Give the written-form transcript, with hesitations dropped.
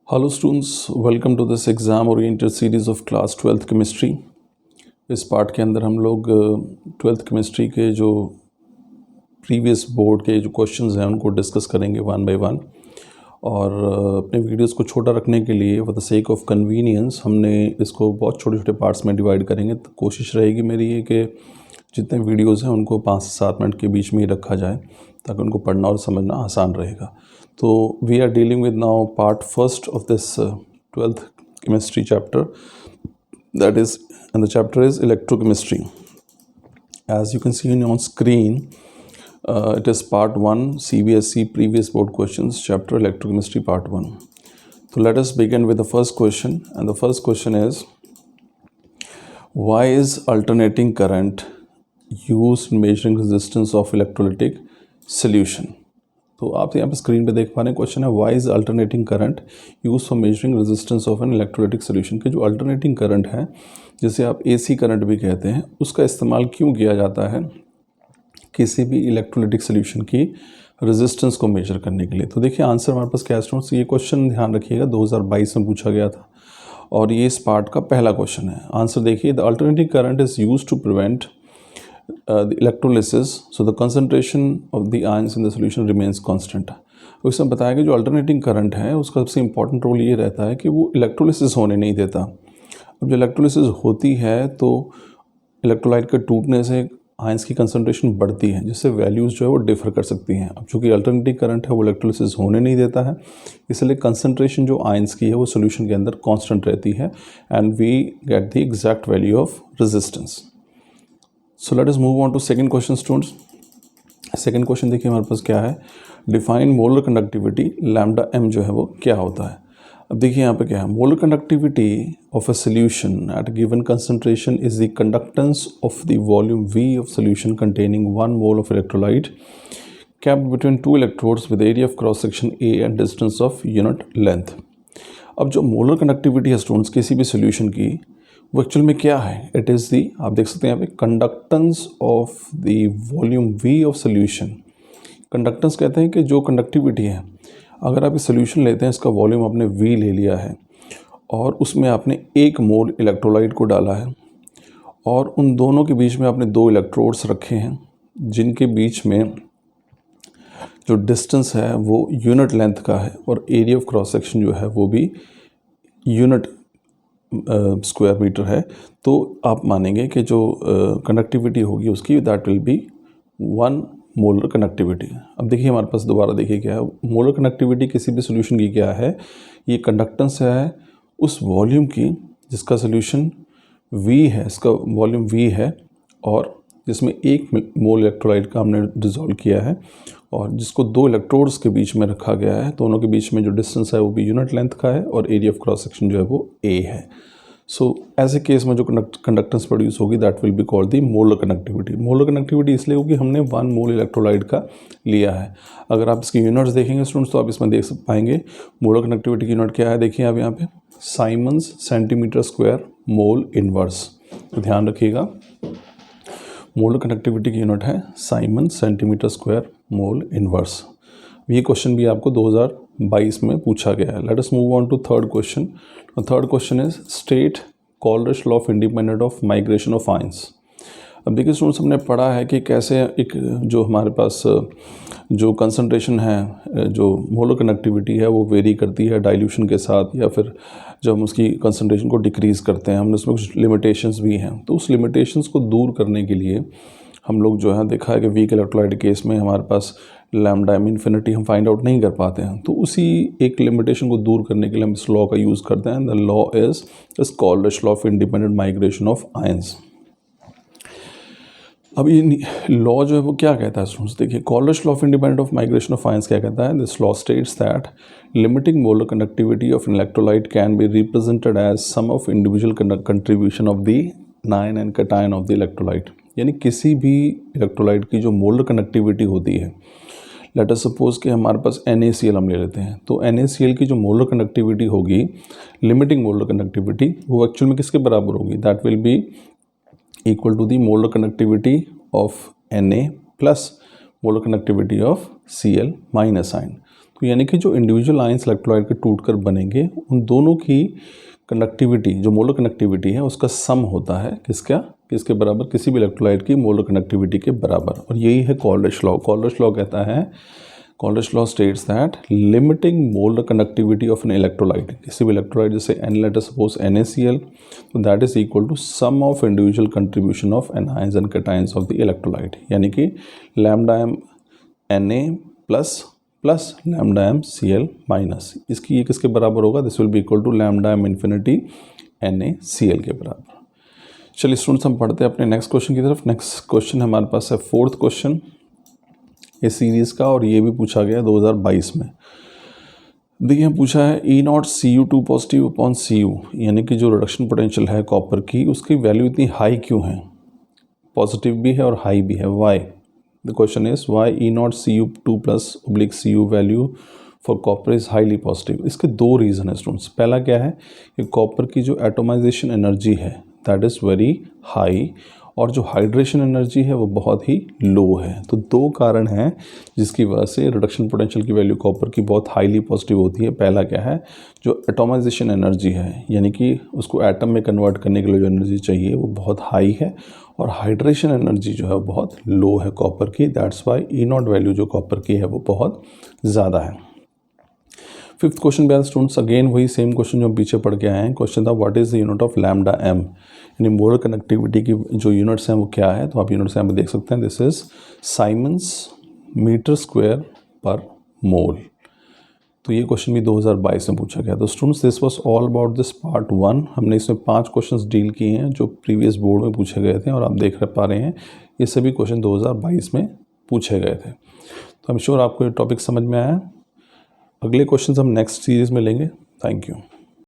Hello students, welcome to this exam oriented series of class 12th chemistry. इस part के अंदर हम लोग 12th केमिस्ट्री के जो प्रीवियस बोर्ड के जो क्वेश्चंस हैं उनको डिस्कस करेंगे वन बाय वन। और अपने वीडियोस को छोटा रखने के लिए for the sake of convenience हमने इसको बहुत छोटे छोटे पार्ट्स में डिवाइड करेंगे। तो कोशिश रहेगी मेरी ये कि जितने वीडियोस हैं उनको 5 से 7 मिनट के बीच में ही रखा जाए ताकि उनको पढ़ना और समझना आसान रहेगा। तो we are dealing with now part first of this 12th chemistry chapter, that is, and the chapter is electrochemistry. As you can see on screen, it is part 1 CBSE previous board questions, chapter electrochemistry part 1. So let us begin with the first question, and the first question is, why is alternating current used in measuring resistance of electrolytic solution? तो आप यहाँ पे screen पे देख पा रहे हैं, question है why is alternating current use for measuring resistance of an electrolytic solution. के जो अल्टरनेटिंग करंट है, जिसे आप एसी करंट भी कहते हैं, उसका इस्तेमाल क्यों किया जाता है किसी भी इलेक्ट्रोलाइटिक सोल्यूशन की रेजिस्टेंस को मेजर करने के लिए। तो देखिए आंसर हमारे पास क्या स्टूडेंट्स, ये क्वेश्चन ध्यान रखिएगा 2022 में पूछा गया था और ये इस पार्ट का पहला क्वेश्चन है। आंसर देखिए, the alternating current is use to prevent the electrolysis, so the concentration of the ions in the solution remains constant। उसमें बताया कि जो अल्टरनेटिंग करंट है उसका सबसे इंपॉर्टेंट रोल ये रहता है कि वो इलेक्ट्रोलिसिस होने नहीं देता। अब जो इलेक्ट्रोलिसिस होती है तो इलेक्ट्रोलाइट के टूटने से आयंस की कंसंट्रेशन बढ़ती है, जिससे वैल्यूज़ जो है वो डिफर कर सकती हैं। अब चूँकि अल्टरनेटिव करंट है वो इलेक्ट्रोलिसिस होने नहीं देता है, इसलिए कंसंट्रेशन जो आयंस की है वो सोल्यूशन के अंदर कांस्टेंट रहती है and we get the exact value of resistance. So let us move on to second question students. Second question देखिए हमारे पास क्या है, define molar conductivity lambda M जो है वो क्या होता है। अब देखिए यहाँ पे क्या है, molar conductivity of a solution at given concentration is the conductance of the volume V of solution containing 1 mole of electrolyte kept between 2 electrodes with area of cross section A and distance of unit length। अब जो molar conductivity है students किसी भी solution की, वो actual में क्या है, इट इज़ दी, आप देख सकते हैं यहाँ पे, conductance of the volume V of solution. Conductance कहते हैं कि जो कंडक्टिविटी है, अगर आप इस सोल्यूशन लेते हैं, इसका वॉल्यूम आपने वी ले लिया है और उसमें आपने 1 मोल इलेक्ट्रोलाइट को डाला है और उन दोनों के बीच में आपने 2 इलेक्ट्रोड्स रखे हैं जिनके बीच में जो डिस्टेंस है वो यूनिट लेंथ का है और एरिया ऑफ क्रॉस सेक्शन जो है वो भी यूनिट स्क्वायर मीटर है। तो आप मानेंगे कि जो कंडक्टिविटी होगी उसकी that will B 1 molar conductivity. अब देखिए हमारे पास दोबारा देखिए क्या है, मोलर कंडक्टिविटी किसी भी सोल्यूशन की क्या है, ये कंडक्टेंस है उस वॉल्यूम की जिसका सोल्यूशन V है, इसका वॉल्यूम V है और जिसमें 1 मोल इलेक्ट्रोलाइट का हमने डिज़ोल्व किया है और जिसको 2 इलेक्ट्रोड्स के बीच में रखा गया है, दोनों के बीच में जो डिस्टेंस है वो भी यूनिट लेंथ का है और एरिया ऑफ क्रॉस सेक्शन जो है वो A है। सो ऐसे केस में जो कंडक्टेंस प्रोड्यूस होगी that will be called the molar conductivity. Molar conductivity इसलिए होगी हमने 1 मोल इलेक्ट्रोलाइट का लिया है। अगर आप इसकी यूनिट्स देखेंगे स्टूडेंट्स तो आप इसमें देख पाएंगे मोलर कंडक्टिविटी की यूनिट क्या है। देखिए आप यहाँ पे siemens centimetre square mole inverse, तो ध्यान रखिएगा मोलर कंडक्टिविटी की यूनिट है siemens centimetre square mole inverse. ये क्वेश्चन भी आपको 2022 में पूछा गया है। Let us move on to third question. Third question is state Kohlrausch law of independent of migration of ions. अब देखिए स्टूडेंट्स, हमने पढ़ा है कि कैसे एक जो हमारे पास जो कंसंट्रेशन है, जो मोलर कंडक्टिविटी है वो वेरी करती है डाइल्यूशन के साथ, या फिर जब हम उसकी कंसंट्रेशन को डिक्रीज़ करते हैं, हमने उसमें कुछ लिमिटेशंस भी हैं। तो उस लिमिटेशंस को दूर करने के लिए हम लोग जो है देखा है कि वीक इलेक्ट्रोलाइट केस में हमारे पास लैम्डा एम इन्फिनिटी हम फाइंड आउट नहीं कर पाते हैं। तो उसी एक लिमिटेशन को दूर करने के लिए हम इस लॉ का यूज़ करते हैं। The law is Kohlrausch law of independent migration of ions. अब ये लॉ जो है वो क्या कहता है स्टूडेंट्स, देखिए Kohlrausch law of independent of migration of ions क्या कहता है। This law states that limiting molar conductivity of an electrolyte can be represented as sum of individual contribution of the anion and cation of the electrolyte. यानी किसी भी electrolyte की जो molar conductivity होती है, लेट अस सपोज कि हमारे पास NaCl हम ले लेते हैं, तो NaCl की जो मोलर कंडक्टिविटी होगी, लिमिटिंग मोलर कंडक्टिविटी, वो एक्चुअल में किसके बराबर होगी, that will be equal to the molar conductivity of Na plus molar conductivity of Cl minus sign. तो यानी कि जो इंडिविजुअल आयंस इलेक्ट्रोलाइट के टूटकर बनेंगे उन दोनों की कंडक्टिविटी, जो मोलर कंडक्टिविटी है उसका सम होता है किसके बराबर, किसी भी इलेक्ट्रोलाइट की मोलर कंडक्टिविटी के बराबर। और यही है कॉल्ड्रिच लॉ। कॉल्ड्रिच लॉ कहता है, कॉल्ड्रिच law states that limiting molar conductivity of an electrolyte, किसी भी इलेक्ट्रोलाइट जैसे an, let us suppose NaCl, तो that is equal to sum of individual contribution of anions and cations of the electrolyte, यानी कि lambda M Na plus lambda M Cl minus, इसकी ये किसके बराबर होगा, this will be equal to lambda M infinity NaCl के बराबर। चलिए स्टूडेंट्स, हम पढ़ते हैं अपने नेक्स्ट क्वेश्चन की तरफ। नेक्स्ट क्वेश्चन हमारे पास है 4th क्वेश्चन इस सीरीज़ का, और ये भी पूछा गया 2022 में। देखिए पूछा है E0Cu2 पॉजिटिव अपॉन Cu, यानी कि जो रिडक्शन पोटेंशियल है कॉपर की उसकी वैल्यू इतनी हाई क्यों है, पॉजिटिव भी है और हाई भी है, why. The question is why E0Cu2 plus oblique Cu value for copper is highly positive. इसके दो रीज़न है स्टूडेंट्स। पहला क्या है कि कॉपर की जो एटोमाइजेशन एनर्जी है दैट इज़ वेरी हाई, और जो हाइड्रेशन एनर्जी है वो बहुत ही लो है। तो दो कारण हैं जिसकी वजह से रिडक्शन पोटेंशियल की वैल्यू कॉपर की बहुत हाईली पॉजिटिव होती है। पहला क्या है, जो एटोमाइजेशन एनर्जी है, यानी कि उसको एटम में कन्वर्ट करने के लिए जो एनर्जी चाहिए वो बहुत हाई है, और हाइड्रेशन एनर्जी जो है वो बहुत लो है कॉपर की। दैट्स वाई E0 वैल्यू जो कॉपर की है वो बहुत ज़्यादा है। 5th क्वेश्चन पे स्टूडेंट्स अगेन वही सेम क्वेश्चन जो हम पीछे पढ़ के आए हैं। क्वेश्चन था what is the unit of lambda M, यानी मोलर कनेक्टिविटी की जो यूनिट्स हैं वो क्या है। तो आप यूनिट्स यहाँ पे देख सकते हैं, this is siemens metre square per mole. तो ये क्वेश्चन भी 2022 में पूछा गया। तो students this was all about this part 1। हमने इसमें 5 क्वेश्चंस डील किए हैं जो प्रीवियस बोर्ड में पूछे गए थे, और आप देख पा रहे हैं ये सभी क्वेश्चन 2022 में पूछे गए थे। तो आई एम श्योर आपको ये टॉपिक समझ में आया। अगले क्वेश्चन हम नेक्स्ट सीरीज़ में लेंगे। Thank you.